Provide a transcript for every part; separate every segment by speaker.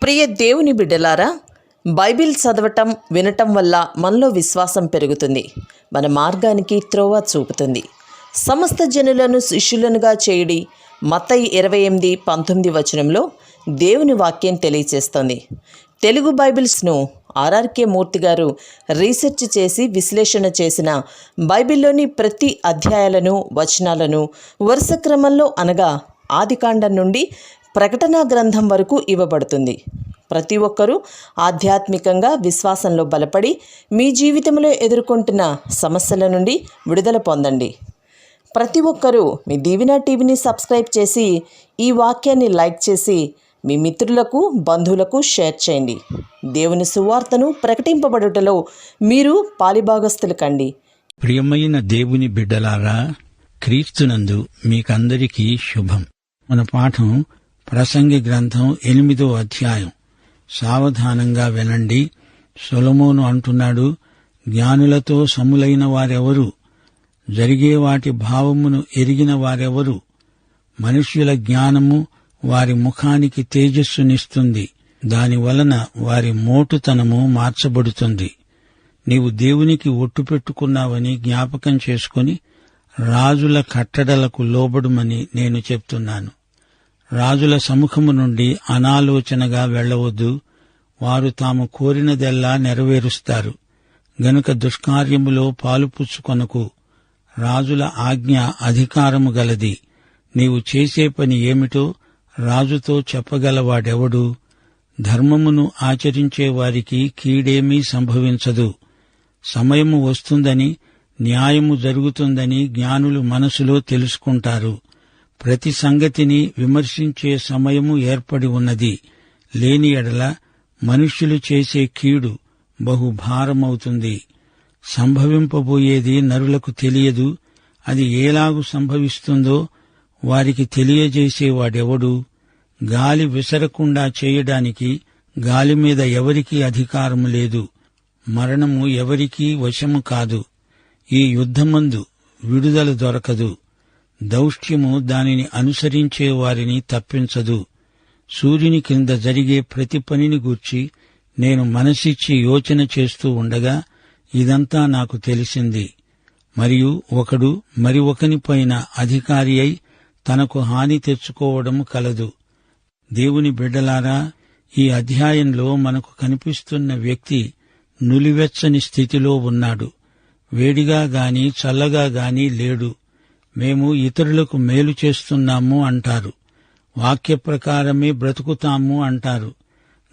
Speaker 1: ప్రియ దేవుని బిడ్డలారా, బైబిల్ చదవటం వినటం వల్ల మనలో విశ్వాసం పెరుగుతుంది. మన మార్గానికి త్రోవ చూపుతుంది. సమస్త జనులను శిష్యులనుగా చేయుడి మత్తయి 28:19 వచనంలో దేవుని వాక్యం తెలియచేస్తోంది. తెలుగు బైబిల్స్ను ఆర్ఆర్కే మూర్తి గారు రీసెర్చ్ చేసి విశ్లేషణ చేసిన బైబిల్లోని ప్రతి అధ్యాయాలను వచనాలను వరుస క్రమంలో అనగా ఆదికాండం నుండి ప్రకటనా గ్రంథం వరకు ఇవ్వబడుతుంది. ప్రతి ఒక్కరూ ఆధ్యాత్మికంగా విశ్వాసంలో బలపడి మీ జీవితంలో ఎదుర్కొంటున్న సమస్యల నుండి విడుదల పొందండి. ప్రతి ఒక్కరూ మీ దీవెన టీవీని సబ్స్క్రైబ్ చేసి ఈ వాక్యాన్ని లైక్ చేసి మీ మిత్రులకు బంధువులకు షేర్ చేయండి. దేవుని సువార్తను ప్రకటింపబడుటలో మీరు పాలిభాగస్తులు కండి.
Speaker 2: ప్రియమైన దేవుని బిడ్డలారా, క్రీస్తునందు మీకందరికీ శుభం. మన పాఠం ప్రసంగి గ్రంథం 8వ అధ్యాయం. సావధానంగా వినండి. సొలొమోను అంటున్నాడు, జ్ఞానులతో సములైన వారెవరు? జరిగే వాటి భావమును ఎరిగిన వారెవరు? మనుష్యుల జ్ఞానము వారి ముఖానికి తేజస్సునిస్తుంది, దానివలన వారి మోటుతనము మార్చబడుతుంది. నీవు దేవునికి ఒట్టు పెట్టుకున్నావని జ్ఞాపకం చేసుకుని రాజుల కట్టడలకు లోబడుమని నేను చెప్తున్నాను. రాజుల సముఖము నుండి అనాలోచనగా వెళ్లవద్దు. వారు తాము కోరినదెల్లా నెరవేరుస్తారు. గనుక దుష్కార్యములో పాలుపుచ్చుకొనకు. రాజుల ఆజ్ఞ అధికారము గలది. నీవు చేసే పని ఏమిటో రాజుతో చెప్పగలవాడెవడు? ధర్మమును ఆచరించే వారికి కీడేమీ సంభవించదు. సమయము వస్తుందని, న్యాయము జరుగుతుందని జ్ఞానులు మనసులో తెలుసుకుంటారు. ప్రతి సంగతిని విమర్శించే సమయము ఏర్పడి ఉన్నది. లేని ఎడల మనుష్యులు చేసే కీడు బహుభారమవుతుంది. సంభవింపబోయేది నరులకు తెలియదు. అది ఏలాగు సంభవిస్తుందో వారికి తెలియజేసేవాడెవడు? గాలి విసరకుండా చేయడానికి గాలిమీద ఎవరికీ అధికారము లేదు. మరణము ఎవరికీ వశము కాదు. ఈ యుద్ధమందు విడుదల దొరకదు. దౌష్ట్యము దానిని అనుసరించే వారిని తప్పించదు. సూర్యుని క్రింద జరిగే ప్రతి పనిని గూర్చి నేను మనసిచ్చి యోచన చేస్తూ ఉండగా ఇదంతా నాకు తెలిసింది. మరియు ఒకడు మరి ఒకనిపైన అధికారి అయి తనకు హాని తెచ్చుకోవడం కలదు. దేవుని బిడ్డలారా, ఈ అధ్యాయంలో మనకు కనిపిస్తున్న వ్యక్తి నులివెచ్చని స్థితిలో ఉన్నాడు. వేడిగా గాని చల్లగా గాని లేడు. మేము ఇతరులకు మేలు చేస్తున్నాము అంటారు. వాక్య ప్రకారమే బ్రతుకుతాము అంటారు.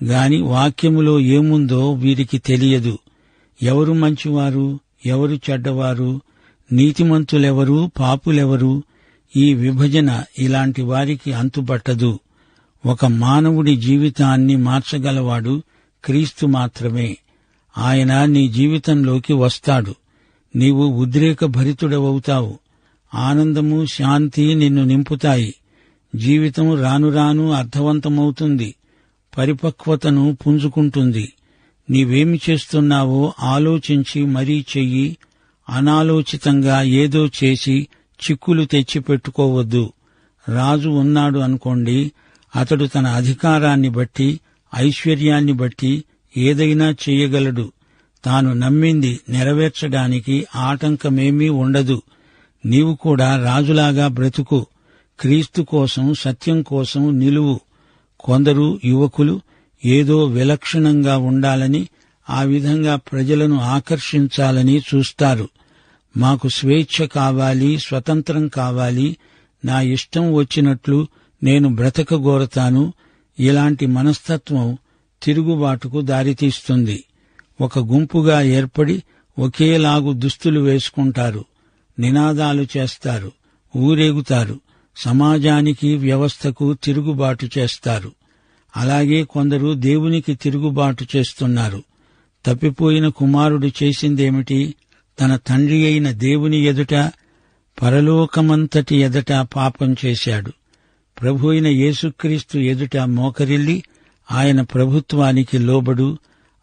Speaker 2: గాని వాక్యములో ఏముందో వీరికి తెలియదు. ఎవరు మంచివారు, ఎవరు చెడ్డవారు, నీతిమంతులెవరు, పాపులెవరు? ఈ విభజన ఇలాంటి వారికి అంతుబట్టదు. ఒక మానవుడి జీవితాన్ని మార్చగలవాడు క్రీస్తు మాత్రమే. ఆయన నీ జీవితంలోకి వస్తాడు. నీవు ఉద్రేకభరితుడవవుతావు. ఆనందము, శాంతి నిన్ను నింపుతాయి. జీవితం రాను రాను అర్థవంతమవుతుంది. పరిపక్వతను పుంజుకుంటుంది. నీవేమి చేస్తున్నావో ఆలోచించి మరీ చెయ్యి. అనాలోచితంగా ఏదో చేసి చిక్కులు తెచ్చిపెట్టుకోవద్దు. రాజు ఉన్నాడు అనుకోండి, అతడు తన అధికారాన్ని బట్టి, ఐశ్వర్యాన్ని బట్టి ఏదైనా చెయ్యగలడు. తాను నమ్మింది నెరవేర్చడానికి ఆటంకమేమీ ఉండదు. నీవు కూడా రాజులాగా బ్రతుకు. క్రీస్తు కోసం, సత్యం కోసం నిలువు. కొందరు యువకులు ఏదో విలక్షణంగా ఉండాలని, ఆ విధంగా ప్రజలను ఆకర్షించాలని చూస్తారు. మాకు స్వేచ్ఛ కావాలి, స్వతంత్రం కావాలి, నా ఇష్టం వచ్చినట్లు నేను బ్రతకగోరతాను. ఇలాంటి మనస్తత్వం తిరుగుబాటుకు దారితీస్తుంది. ఒక గుంపుగా ఏర్పడి ఒకేలాగు దుస్తులు వేసుకుంటారు. నినాదాలు చేస్తారు, ఊరేగుతారు. సమాజానికి, వ్యవస్థకు తిరుగుబాటు చేస్తారు. అలాగే కొందరు దేవునికి తిరుగుబాటు చేస్తున్నారు. తప్పిపోయిన కుమారుడు చేసిందేమిటి? తన తండ్రి అయిన దేవుని ఎదుట, పరలోకమంతటి ఎదుట పాపం చేశాడు. ప్రభు అయిన యేసుక్రీస్తు ఎదుట మోకరిల్లి ఆయన ప్రభుత్వానికి లోబడు.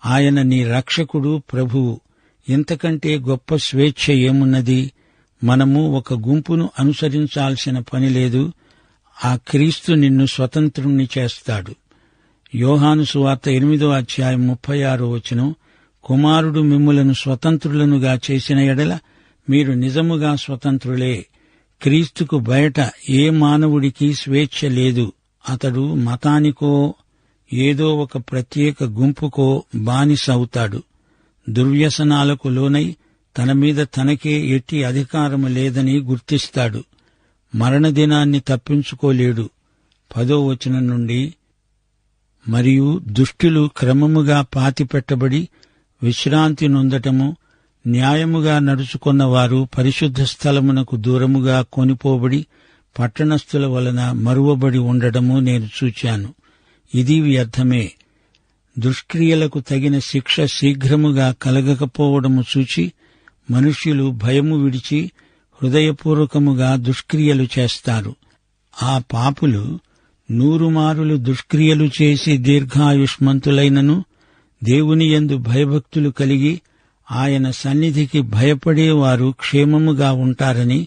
Speaker 2: ఆయన నీ రక్షకుడు, ప్రభువు. ఇంతకంటే గొప్ప స్వేచ్ఛ ఏమున్నది? మనము ఒక గుంపును అనుసరించాల్సిన పని లేదు. ఆ క్రీస్తు నిన్ను స్వతంత్రుణ్ణి చేస్తాడు. యోహాను సువార్త 8:36 కుమారుడు మిమ్ములను స్వతంత్రులనుగా చేసిన ఎడల మీరు నిజముగా స్వతంత్రులే. క్రీస్తుకు బయట ఏ మానవుడికి స్వేచ్ఛ లేదు. అతడు మతానికో ఏదో ఒక ప్రత్యేక గుంపుకో బానిస అవుతాడు. దుర్వ్యసనాలకు లోనై తన మీద తనకే ఎట్టి అధికారము లేదని గుర్తిస్తాడు. మరణదినాన్ని తప్పించుకోలేడు. 10వ నుండి మరియు దుష్టులు క్రమముగా పాతిపెట్టబడి విశ్రాంతి నొందటము, న్యాయముగా నడుచుకున్నవారు పరిశుద్ధ స్థలమునకు దూరముగా కొనిపోబడి పట్టణస్థుల వలన మరువబడి ఉండడము నేను చూచాను. ఇది వ్యర్థమే. దుష్క్రియలకు తగిన శిక్ష శీఘ్రముగా కలగకపోవడము చూచి మనుష్యులు భయము విడిచి హృదయపూర్వకముగా దుష్క్రియలు చేస్తారు. ఆ పాపులు 100 మారులు దుష్క్రియలు చేసి దీర్ఘాయుష్మంతులైనను దేవుని యందు భయభక్తులు కలిగి ఆయన సన్నిధికి భయపడేవారు క్షేమముగా ఉంటారని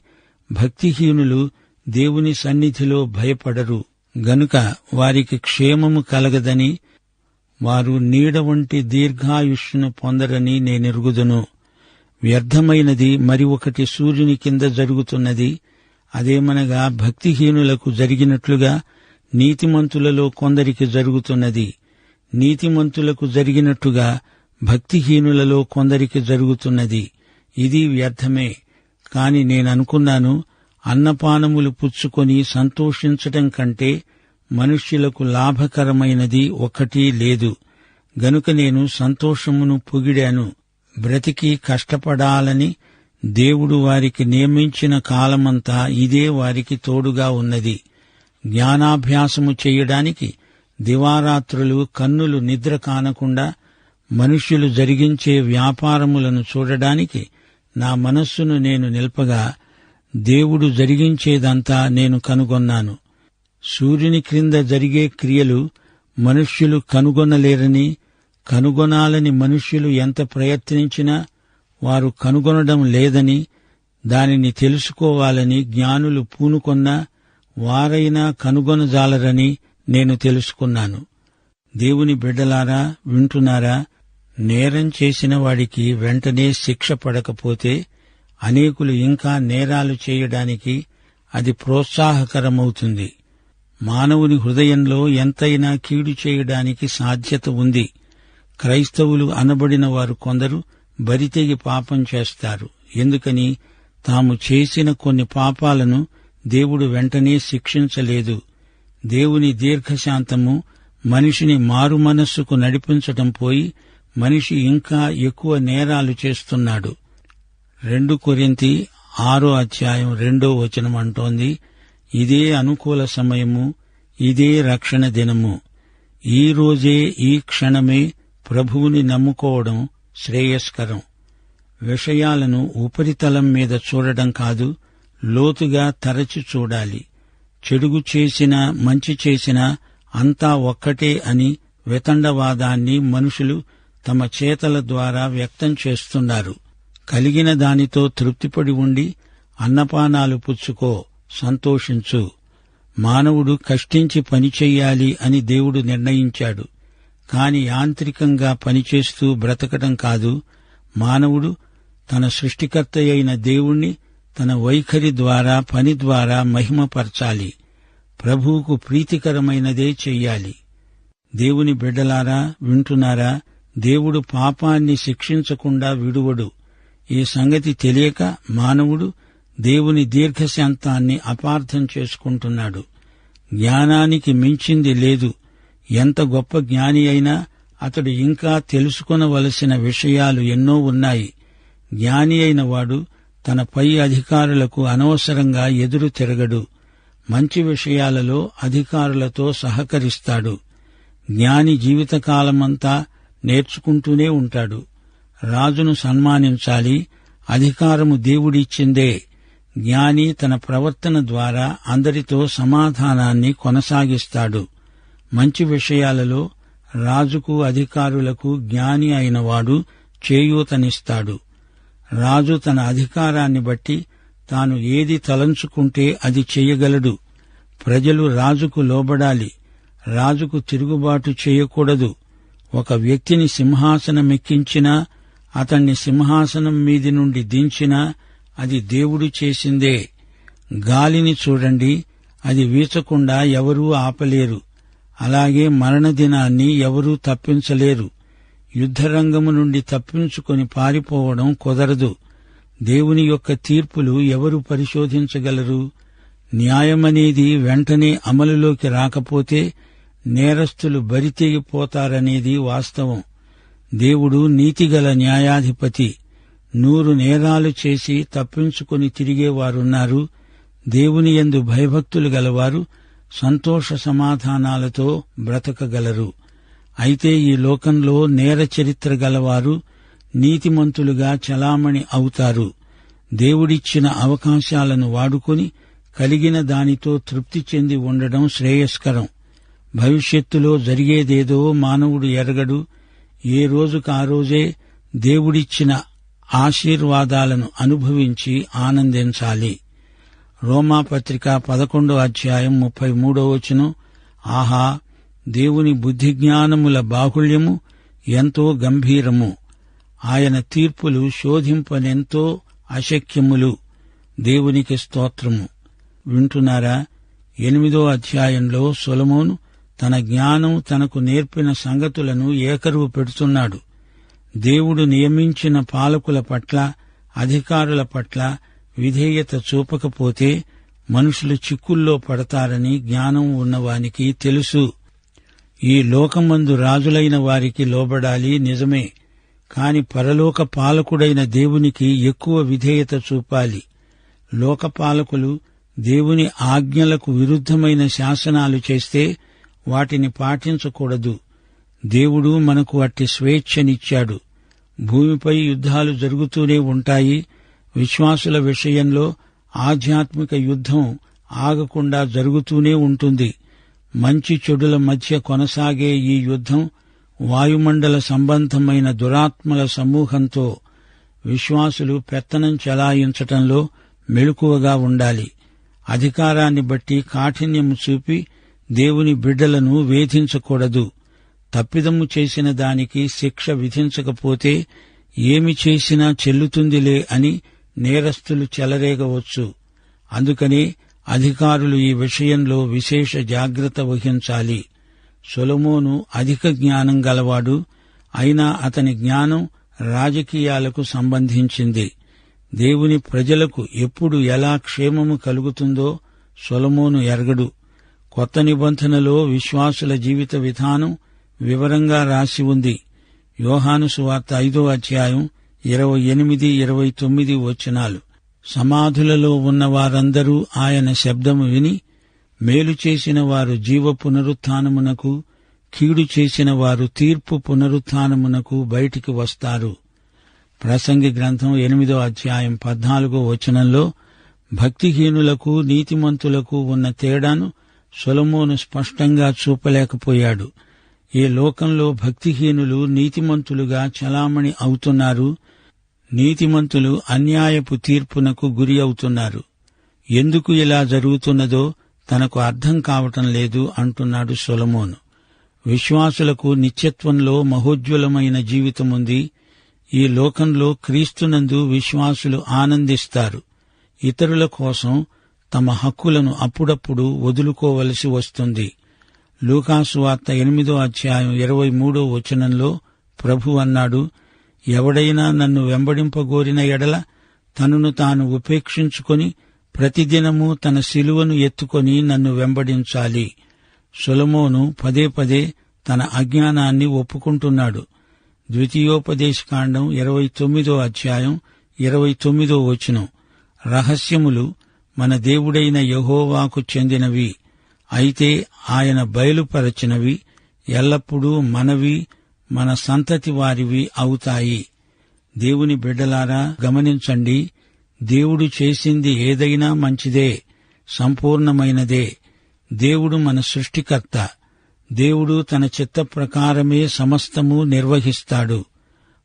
Speaker 2: భక్తిహీనులు దేవుని సన్నిధిలో భయపడరు గనుక వారికి క్షేమము కలగదని, వారు నీడ వంటి దీర్ఘాయుష్ను పొందరని నేనెరుగుదును. వ్యర్థమైనది మరి ఒకటి సూర్యుని కింద జరుగుతున్నది. అదేమనగా భక్తిహీనులకు జరిగినట్లుగా నీతిమంతులలో కొందరికి జరుగుతున్నది. నీతిమంతులకు జరిగినట్టుగా భక్తిహీనులలో కొందరికి జరుగుతున్నది. ఇది వ్యర్థమే. కాని నేననుకున్నాను, అన్నపానములు పుచ్చుకొని సంతోషించటం కంటే మనుష్యులకు లాభకరమైనది ఒకటి లేదు. గనుక నేను సంతోషమును పొగిడాను. బ్రతికి కష్టపడాలని దేవుడు వారికి నియమించిన కాలమంతా ఇదే వారికి తోడుగా ఉన్నది. జ్ఞానాభ్యాసము చెయ్యడానికి దివారాత్రులు కన్నులు నిద్ర కానకుండా మనుష్యులు జరిగించే వ్యాపారములను చూడడానికి నా మనస్సును నేను నిల్పగా దేవుడు జరిగించేదంతా నేను కనుగొన్నాను. సూర్యుని క్రింద జరిగే క్రియలు మనుష్యులు కనుగొనలేరని, కనుగొనాలని మనుష్యులు ఎంత ప్రయత్నించినా వారు కనుగొనడం లేదని, దానిని తెలుసుకోవాలని జ్ఞానులు పూనుకొన్నా వారైనా కనుగొనజాలరని నేను తెలుసుకున్నాను. దేవుని బిడ్డలారా, వింటున్నారా? నేరం చేసిన వాడికి వెంటనే శిక్ష పడకపోతే అనేకులు ఇంకా నేరాలు చేయడానికి అది ప్రోత్సాహకరమవుతుంది. మానవుని హృదయంలో ఎంతైనా కీడు చేయడానికి సాధ్యత ఉంది. క్రైస్తవులు అనబడిన వారు కొందరు బరితెగి పాపం చేస్తారు. ఎందుకని? తాము చేసిన కొన్ని పాపాలను దేవుడు వెంటనే శిక్షించలేదు. దేవుని దీర్ఘశాంతము మనిషిని మారుమనస్సుకు నడిపించటం పోయి మనిషి ఇంకా ఎక్కువ నేరాలు చేస్తున్నాడు. 2 కొరింథీ 6:2 అంటోంది, ఇదే అనుకూల సమయము, ఇదే రక్షణ దినము. ఈ రోజే, ఈ క్షణమే ప్రభువుని నమ్ముకోవడం శ్రేయస్కరం. విషయాలను ఉపరితలం మీద చూడడం కాదు, లోతుగా తరచి చూడాలి. చెడుగు చేసినా మంచి చేసినా అంతా ఒక్కటే అని వితండవాదాన్ని మనుషులు తమ చేతల ద్వారా వ్యక్తం చేస్తున్నారు. కలిగిన దానితో తృప్తిపడి ఉండి అన్నపానాలు పుచ్చుకో, సంతోషించు. మానవుడు కష్టించి పనిచెయ్యాలి అని దేవుడు నిర్ణయించాడు. కాని యాంత్రికంగా పనిచేస్తూ బ్రతకటం కాదు. మానవుడు తన సృష్టికర్తయైన దేవుణ్ణి తన వైఖరి ద్వారా, పని ద్వారా మహిమపరచాలి. ప్రభువుకు ప్రీతికరమైనదే చెయ్యాలి. దేవుని బిడ్డలారా, వింటున్నారా? దేవుడు పాపాన్ని శిక్షించకుండా విడువడు. ఈ సంగతి తెలియక మానవుడు దేవుని దీర్ఘశాంతాన్ని అపార్థం చేసుకుంటున్నాడు. జ్ఞానానికి మించింది లేదు. ఎంత గొప్ప జ్ఞాని అయినా అతడు ఇంకా తెలుసుకొనవలసిన విషయాలు ఎన్నో ఉన్నాయి. జ్ఞాని అయిన వాడు తన పై అధికారులకు అనవసరంగా ఎదురు తిరగడు. మంచి విషయాలలో అధికారులతో సహకరిస్తాడు. జ్ఞాని జీవితకాలమంతా నేర్చుకుంటూనే ఉంటాడు. రాజును సన్మానించాలి. అధికారము దేవుడిచ్చిందే. జ్ఞాని తన ప్రవర్తన ద్వారా అందరితో సమాధానాన్ని కొనసాగిస్తాడు. మంచి విషయాలలో రాజుకు, అధికారులకు జ్ఞాని అయినవాడు చేయూతనిస్తాడు. రాజు తన అధికారాన్ని బట్టి తాను ఏది తలంచుకుంటే అది చెయ్యగలడు. ప్రజలు రాజుకు లోబడాలి. రాజుకు తిరుగుబాటు చేయకూడదు. ఒక వ్యక్తిని సింహాసనమెక్కించినా, అతణ్ణి సింహాసనం మీది నుండి దించినా అది దేవుడు చేసిందే. గాలిని చూడండి, అది వీచకుండా ఎవరూ ఆపలేరు. అలాగే మరణదినాన్ని ఎవరూ తప్పించలేరు. యుద్ధరంగము నుండి తప్పించుకొని పారిపోవడం కుదరదు. దేవుని యొక్క తీర్పులు ఎవరు పరిశోధించగలరు? న్యాయమనేది వెంటనే అమలులోకి రాకపోతే నేరస్తులు బరితెగిపోతారనేది వాస్తవం. దేవుడు నీతిగల న్యాయాధిపతి. 100 నేరాలు చేసి తప్పించుకొని తిరిగేవారున్నారు. దేవుని యందు భయభక్తులు గలవారు సంతోష సమాధానాలతో బ్రతకగలరు. అయితే ఈ లోకంలో నేర చరిత్ర గలవారు నీతిమంతులుగా చలామణి అవుతారు. దేవుడిచ్చిన అవకాశాలను వాడుకొని కలిగిన దానితో తృప్తి చెంది ఉండడం శ్రేయస్కరం. భవిష్యత్తులో జరిగేదేదో మానవుడు ఎరగడు. ఏ రోజుకు ఆ రోజే దేవుడిచ్చిన ఆశీర్వాదాలను అనుభవించి ఆనందించాలి. రోమాపత్రిక 11వ అధ్యాయం 33వ వచనం, ఆహా, దేవుని బుద్ధిజ్ఞానముల బాహుళ్యము ఎంతో గంభీరము, ఆయన తీర్పులు శోధింపనెంతో అశక్యములు. దేవునికి స్తోత్రము. వింటున్నారా? 8వ అధ్యాయంలో సొలొమోను తన జ్ఞానం తనకు నేర్పిన సంగతులను ఏకరువు పెడుతున్నాడు. దేవుడు నియమించిన పాలకుల పట్ల, అధికారుల పట్ల విధేయత చూపకపోతే మనుషులు చిక్కుల్లో పడతారని జ్ఞానం ఉన్నవానికి తెలుసు. ఈ లోకమందు రాజులైన వారికి లోబడాలి, నిజమే. కాని పరలోక పాలకుడైన దేవునికి ఎక్కువ విధేయత చూపాలి. లోకపాలకులు దేవుని ఆజ్ఞలకు విరుద్ధమైన శాసనాలు చేస్తే వాటిని పాటించకూడదు. దేవుడు మనకు అట్టి స్వేచ్ఛనిచ్చాడు. భూమిపై యుద్ధాలు జరుగుతూనే ఉంటాయి. విశ్వాసుల విషయంలో ఆధ్యాత్మిక యుద్ధం ఆగకుండా జరుగుతూనే ఉంటుంది. మంచి చెడుల మధ్య కొనసాగే ఈ యుద్ధం వాయుమండల సంబంధమైన దురాత్మల సమూహంతో. విశ్వాసులు పెత్తనం చెలాయించటంలో మెలకువగా ఉండాలి. అధికారాన్ని బట్టి కాఠిన్యము చూపి దేవుని బిడ్డలను వేధించకూడదు. తప్పిదము చేసిన దానికి శిక్ష విధించకపోతే ఏమి చేసినా చెల్లుతుందిలే అని నేరస్తులు చెలరేగవచ్చు. అందుకని అధికారులు ఈ విషయంలో విశేష జాగ్రత్త వహించాలి. సొలొమోను అధిక జ్ఞానం గలవాడు. అయినా అతని జ్ఞానం రాజకీయాలకు సంబంధించింది. దేవుని ప్రజలకు ఎప్పుడు ఎలా క్షేమము కలుగుతుందో సొలొమోను ఎరగడు. కొత్త నిబంధనలో విశ్వాసుల జీవిత విధానం వివరంగా రాసి ఉంది. యోహాను సువార్త 5వ అధ్యాయం 28, 29 వచనాలు. సమాధులలో ఉన్న వారందరూ ఆయన శబ్దము విని, మేలు చేసిన వారు జీవ పునరుత్థానమునకు, కీడు చేసిన వారు తీర్పు పునరుత్థానమునకు బయటికి వస్తారు. ప్రసంగి గ్రంథం 8వ అధ్యాయం 14వ వచనంలో భక్తిహీనులకు నీతిమంతులకు ఉన్న తేడాను సొలొమోను స్పష్టంగా చూపలేకపోయాడు. ఈ లోకంలో భక్తిహీనులు నీతిమంతులుగా చలామణి అవుతున్నారు. నీతిమంతులు అన్యాయపు తీర్పునకు గురి అవుతున్నారు. ఎందుకు ఇలా జరుగుతున్నదో తనకు అర్థం కావటం లేదు అంటున్నాడు సొలొమోను. విశ్వాసులకు నిత్యత్వంలో మహోజ్వలమైన జీవితముంది. ఈ లోకంలో క్రీస్తునందు విశ్వాసులు ఆనందిస్తారు. ఇతరుల కోసం తమ హక్కులను అప్పుడప్పుడు వదులుకోవలసి వస్తుంది. లూకాసు వార్త 8వ అధ్యాయం 23వ వచనంలో ప్రభు అన్నాడు, ఎవడైనా నన్ను వెంబడింపగోరిన ఎడల తనను తాను ఉపేక్షించుకొని ప్రతిదినము తన శిలువను ఎత్తుకొని నన్ను వెంబడించాలి. సొలొమోను పదే పదే తన అజ్ఞానాన్ని ఒప్పుకుంటున్నాడు. ద్వితీయోపదేశకాండం 29వ అధ్యాయం 29వ వచనం, రహస్యములు మన దేవుడైన యెహోవాకు చెందినవి, అయితే ఆయన బయలుపరచినవి ఎల్లప్పుడూ మనవి, మన సంతతి వారివి అవుతాయి. దేవుని బిడ్డలారా గమనించండి, దేవుడు చేసింది ఏదైనా మంచిదే, సంపూర్ణమైనదే. దేవుడు మన సృష్టికర్త. దేవుడు తన చిత్త ప్రకారమే సమస్తము నిర్వహిస్తాడు.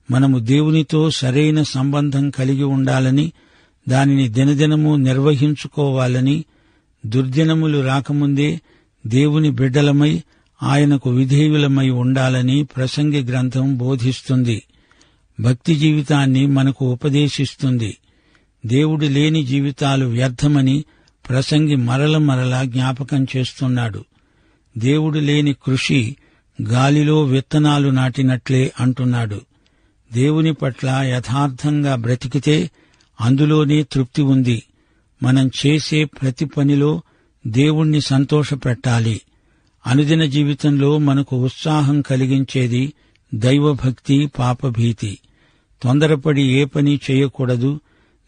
Speaker 2: మనము దేవునితో సరైన సంబంధం కలిగి ఉండాలని, దానిని దినదినము నిర్వహించుకోవాలని, దుర్దినములు రాకముందే దేవుని బిడ్డలమై ఆయనకు విధేయులమై ఉండాలని ప్రసంగి గ్రంథం బోధిస్తుంది. భక్తి జీవితాన్ని మనకు ఉపదేశిస్తుంది. దేవుడు లేని జీవితాలు వ్యర్థమని ప్రసంగి మరల జ్ఞాపకం చేస్తున్నాడు. దేవుడు లేని కృషి గాలిలో విత్తనాలు నాటినట్లే అంటున్నాడు. దేవుని పట్ల యథార్థంగా బ్రతికితే అందులోనే తృప్తి ఉంది. మనం చేసే ప్రతి పనిలో దేవుణ్ణి సంతోషపెట్టాలి. అనుదిన జీవితంలో మనకు ఉత్సాహం కలిగించేది దైవభక్తి, పాపభీతి. తొందరపడి ఏ పని చేయకూడదు.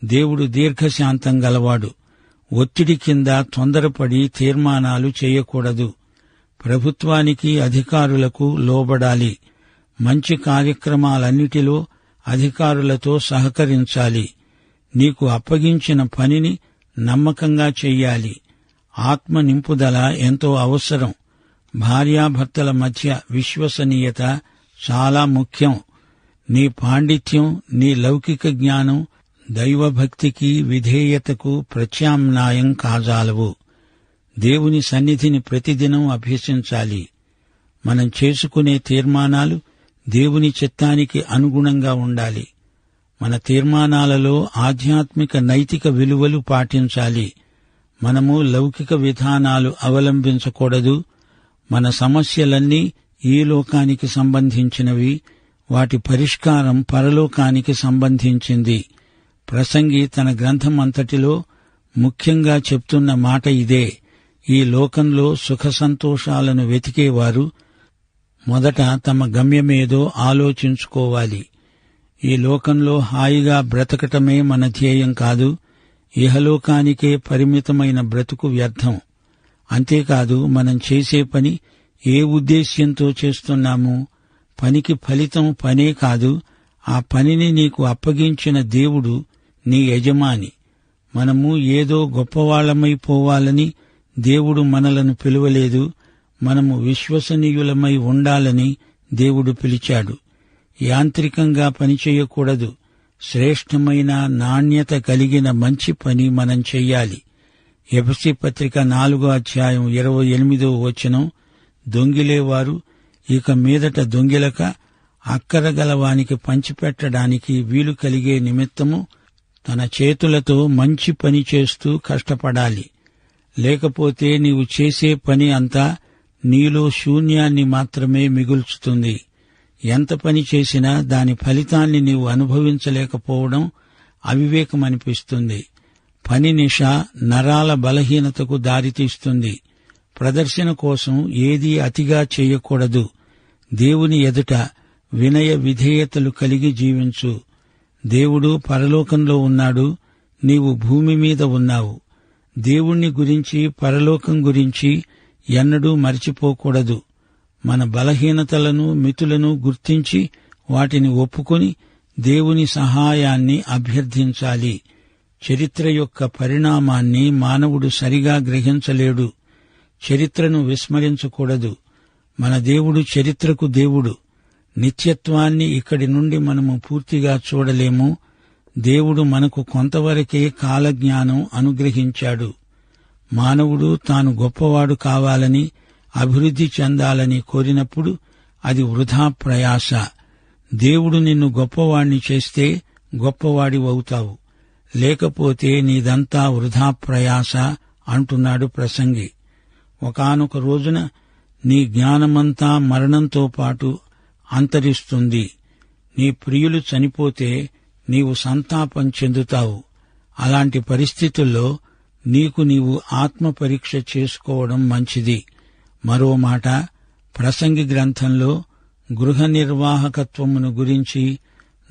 Speaker 2: దేవుడు దీర్ఘశాంతం గలవాడు. ఒత్తిడి కింద తొందరపడి తీర్మానాలు చేయకూడదు. ప్రభుత్వానికి, అధికారులకు లోబడాలి. మంచి కార్యక్రమాలన్నిటిలో అధికారులతో సహకరించాలి. నీకు అప్పగించిన పనిని నమ్మకంగా చెయ్యాలి. ఆత్మ నింపుదల ఎంతో అవసరం. భార్యాభర్తల మధ్య విశ్వసనీయత చాలా ముఖ్యం. నీ పాండిత్యం, నీ లౌకిక జ్ఞానం దైవభక్తికి, విధేయతకు ప్రత్యామ్నాయం కాజాలవు. దేవుని సన్నిధిని ప్రతిదినం అభ్యసించాలి. మనం చేసుకునే తీర్మానాలు దేవుని చిత్తానికి అనుగుణంగా ఉండాలి. మన తీర్మానాలలో ఆధ్యాత్మిక నైతిక విలువలు పాటించాలి. మనము లౌకిక విధానాలు అవలంబించకూడదు. మన సమస్యలన్నీ ఈ లోకానికి సంబంధించినవి. వాటి పరిష్కారం పరలోకానికి సంబంధించింది. ప్రసంగి తన గ్రంథం అంతటిలో ముఖ్యంగా చెప్తున్న మాట ఇదే. ఈ లోకంలో సుఖ సంతోషాలను వెతికేవారు మొదట తమ గమ్యమేదో ఆలోచించుకోవాలి. ఈ లోకంలో హాయిగా బ్రతకటమే మన ధ్యేయం కాదు. ఇహలోకానికే పరిమితమైన బ్రతుకు వ్యర్థం. అంతేకాదు, మనం చేసే పని ఏ ఉద్దేశ్యంతో చేస్తున్నాము? పనికి ఫలితం పనే కాదు, ఆ పనిని నీకు అప్పగించిన దేవుడు నీ యజమాని. మనము ఏదో గొప్పవాళ్లమైపోవాలని దేవుడు మనలను పిలువలేదు. మనము విశ్వసనీయులమై ఉండాలని దేవుడు పిలిచాడు. యాంత్రికంగా పనిచేయకూడదు. శ్రేష్టమైన, నాణ్యత కలిగిన మంచి పని మనం చెయ్యాలి. ఎఫెసీ పత్రిక 4:28 దొంగిలేవారు ఇక మీదట దొంగిలక అక్కరగలవానికి పంచిపెట్టడానికి వీలు కలిగే నిమిత్తము తన చేతులతో మంచి పని చేస్తూ కష్టపడాలి. లేకపోతే నీవు చేసే పని అంతా నీలో శూన్యాన్ని మాత్రమే మిగుల్చుతుంది. ఎంత పని చేసినా దాని ఫలితాన్ని నీవు అనుభవించలేకపోవడం అవివేకమనిపిస్తుంది. పని నిష నరాల బలహీనతకు దారితీస్తుంది. ప్రదర్శన కోసం ఏదీ అతిగా చేయకూడదు. దేవుని ఎదుట వినయ విధేయతలు కలిగి జీవించు. దేవుడు పరలోకంలో ఉన్నాడు, నీవు భూమి మీద ఉన్నావు. దేవుణ్ణి గురించి, పరలోకం గురించి ఎన్నడూ మరిచిపోకూడదు. మన బలహీనతలను, మితులను గుర్తించి వాటిని ఒప్పుకొని దేవుని సహాయాన్ని అభ్యర్థించాలి. చరిత్ర యొక్క పరిణామాన్ని మానవుడు సరిగా గ్రహించలేడు. చరిత్రను విస్మరించకూడదు. మన దేవుడు చరిత్రకు దేవుడు. నిత్యత్వాన్ని ఇక్కడి నుండి మనము పూర్తిగా చూడలేము. దేవుడు మనకు కొంతవరకే కాలజ్ఞానం అనుగ్రహించాడు. మానవుడు తాను గొప్పవాడు కావాలని, అభివృద్ధి చెందాలని కోరినప్పుడు అది వృథా ప్రయాస. దేవుడు నిన్ను గొప్పవాణ్ణి చేస్తే గొప్పవాడివవుతావు. లేకపోతే నీదంతా వృథా ప్రయాస అంటున్నాడు ప్రసంగి. ఒకానొక రోజున నీ జ్ఞానమంతా మరణంతో పాటు అంతరిస్తుంది. నీ ప్రియులు చనిపోతే నీవు సంతాపం చెందుతావు. అలాంటి పరిస్థితుల్లో నీకు నీవు ఆత్మ పరీక్ష చేసుకోవడం మంచిది. మరో మాట, ప్రసంగి గ్రంథంలో గృహ నిర్వాహకత్వమును గురించి,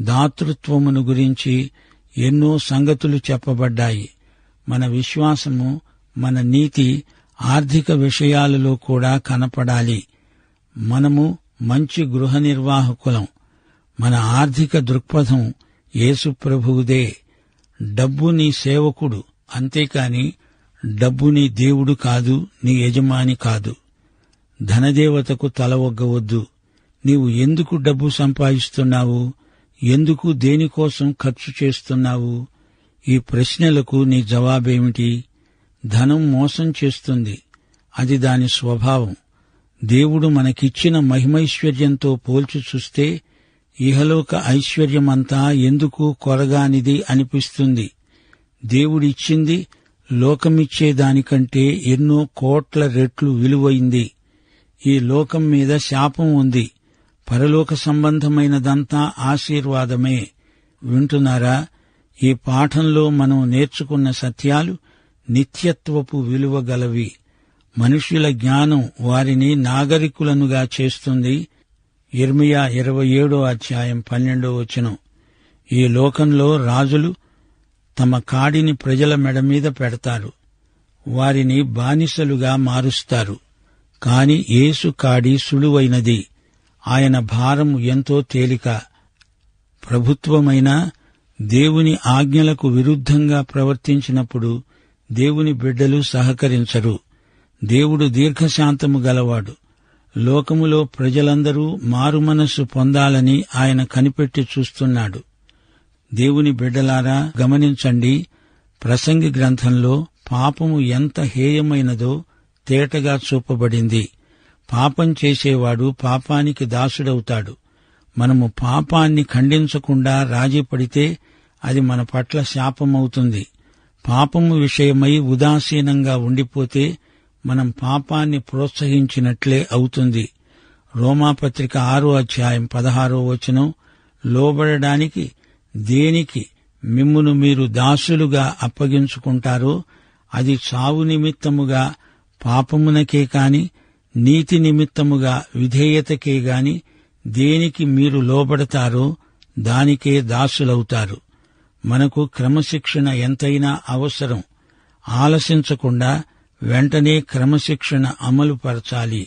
Speaker 2: దాతృత్వమును గురించి ఎన్నో సంగతులు చెప్పబడ్డాయి. మన విశ్వాసము, మన నీతి ఆర్థిక విషయాలలో కూడా కనపడాలి. మనము మంచి గృహ నిర్వాహకులం. మన ఆర్థిక దృక్పథం యేసు ప్రభువుదే. డబ్బు నీ సేవకుడు, అంతేకాని డబ్బు నీ దేవుడు కాదు, నీ యజమాని కాదు. ధనదేవతకు తల ఒగ్గవద్దు. నీవు ఎందుకు డబ్బు సంపాదిస్తున్నావు? ఎందుకు, దేనికోసం ఖర్చు చేస్తున్నావు? ఈ ప్రశ్నలకు నీ జవాబేమిటి? ధనం మోసం చేస్తుంది. అది దాని స్వభావం. దేవుడు మనకిచ్చిన మహిమైశ్వర్యంతో పోల్చి చూస్తే ఇహలోక ఐశ్వర్యమంతా ఎందుకు కొరగానిది అనిపిస్తుంది. దేవుడిచ్చింది లోకమిచ్చేదానికంటే ఎన్నో కోట్ల రెట్లు విలువైంది. ఈ లోకం మీద శాపం ఉంది, పరలోక సంబంధమైనదంతా ఆశీర్వాదమే. వింటున్నారా? ఈ పాఠంలో మనం నేర్చుకున్న సత్యాలు నిత్యత్వపు విలువ గలవి. మనుష్యుల జ్ఞానం వారిని నాగరికులనుగా చేస్తుంది. యిర్మీయా 27:12. ఈ లోకంలో రాజులు తమ కాడిని ప్రజల మెడ మీద పెడతారు, వారిని బానిసలుగా మారుస్తారు. కాని యేసు కాడి సులువైనది, ఆయన భారం ఎంతో తేలిక. ప్రభుత్వమైనా దేవుని ఆజ్ఞలకు విరుద్ధంగా ప్రవర్తించినప్పుడు దేవుని బిడ్డలు సహకరించరు. దేవుడు దీర్ఘశాంతము గలవాడు. లోకములో ప్రజలందరూ మారుమనస్సు పొందాలని ఆయన కనిపెట్టి చూస్తున్నాడు. దేవుని బిడ్డలారా, గమనించండి, ప్రసంగి గ్రంథంలో పాపము ఎంత హేయమైనదో తేటగా చూపబడింది. పాపం చేసేవాడు పాపానికి దాసుడవుతాడు. మనము పాపాన్ని ఖండించకుండా రాజీపడితే అది మన పట్ల శాపమవుతుంది. పాపము విషయమై ఉదాసీనంగా ఉండిపోతే మనం పాపాన్ని ప్రోత్సహించినట్లే అవుతుంది. రోమాపత్రిక 6:16 లోబడడానికి దేనికి మిమ్మును మీరు దాసులుగా అప్పగించుకుంటారో అది చావు నిమిత్తముగా పాపమునకే కాని నీతి నిమిత్తముగా విధేయతకే గాని దేనికి మీరు లోబడతారో దానికే దాసులవుతారు. మనకు క్రమశిక్షణ ఎంతైనా అవసరం. ఆలసించకుండా వెంటనే క్రమశిక్షణ అమలుపరచాలి.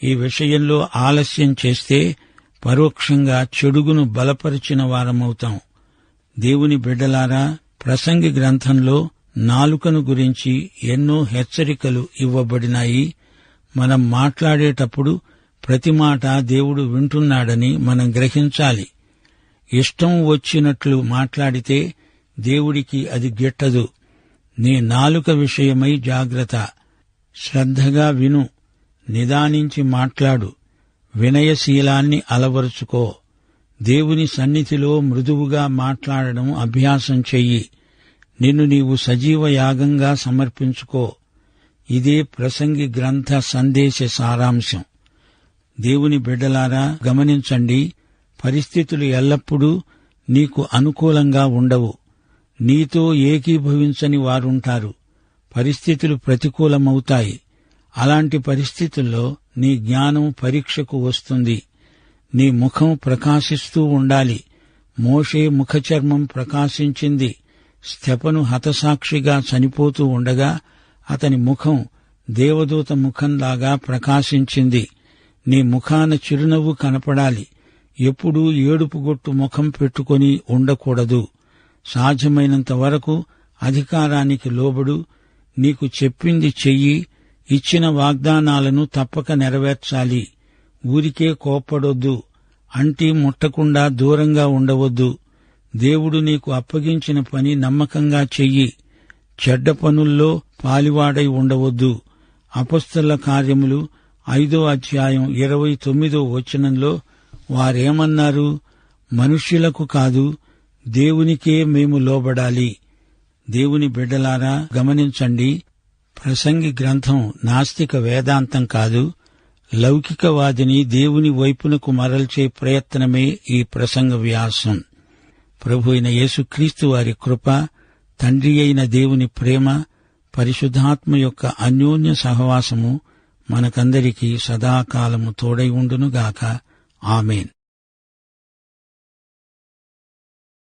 Speaker 2: ఈ విషయంలో ఆలస్యం చేస్తే పరోక్షంగా చెడుగును బలపరిచిన వారమవుతాం. దేవుని బిడ్డలారా, ప్రసంగి గ్రంథంలో నాలుకను గురించి ఎన్నో హెచ్చరికలు ఇవ్వబడినాయి. మనం మాట్లాడేటప్పుడు ప్రతి మాట దేవుడు వింటున్నాడని మనం గ్రహించాలి. ఇష్టం వచ్చినట్లు మాట్లాడితే దేవుడికి అది గిట్టదు. నీ నాలుక విషయమై జాగ్రత్త. శ్రద్ధగా విను, నిదానించి మాట్లాడు, వినయశీలాన్ని అలవరుచుకో. దేవుని సన్నిధిలో మృదువుగా మాట్లాడడం అభ్యాసం చెయ్యి. నిన్ను నీవు సజీవ యాగంగా సమర్పించుకో. ఇదే ప్రసంగి గ్రంథ సందేశ సారాంశం. దేవుని బిడ్డలారా, గమనించండి, పరిస్థితులు ఎల్లప్పుడూ నీకు అనుకూలంగా ఉండవు. నీతో ఏకీభవించని వారుంటారు. పరిస్థితులు ప్రతికూలమవుతాయి. అలాంటి పరిస్థితుల్లో నీ జ్ఞానం పరీక్షకు వస్తుంది. నీ ముఖం ప్రకాశిస్తూ ఉండాలి. మోషే ముఖచర్మం ప్రకాశించింది. స్తెఫను హతసాక్షిగా చనిపోతూ ఉండగా అతని ముఖం దేవదూత ముఖంలాగా ప్రకాశించింది. నీ ముఖాన చిరునవ్వు కనపడాలి. ఎప్పుడూ ఏడుపుగొట్టు ముఖం పెట్టుకొని ఉండకూడదు. సాధ్యమైనంత వరకు అధికారానికి లోబడు. నీకు చెప్పింది చెయ్యి. ఇచ్చిన వాగ్దానాలను తప్పక నెరవేర్చాలి. ఊరికే కోప్పడొద్దు. అంటి ముట్టకుండా దూరంగా ఉండవద్దు. దేవుడు నీకు అప్పగించిన పని నమ్మకంగా చెయ్యి. చెడ్డ పనుల్లో పాలివాడై ఉండవద్దు. అపొస్తలుల కార్యములు 5:29 వారేమన్నారు? మనుష్యులకు కాదు, దేవునికే మేము లోబడాలి. దేవుని బిడ్డలారా, గమనించండి, ప్రసంగి గ్రంథం నాస్తిక వేదాంతం కాదు. లౌకికవాదిని దేవుని వైపునకు మరల్చే ప్రయత్నమే ఈ ప్రసంగ వ్యాసం. ప్రభు అయిన యేసుక్రీస్తు వారి కృప, తండ్రి అయిన దేవుని ప్రేమ, పరిశుద్ధాత్మ యొక్క అన్యోన్య సహవాసము మనకందరికీ సదాకాలము తోడై ఉండునుగాక. ఆమేన్.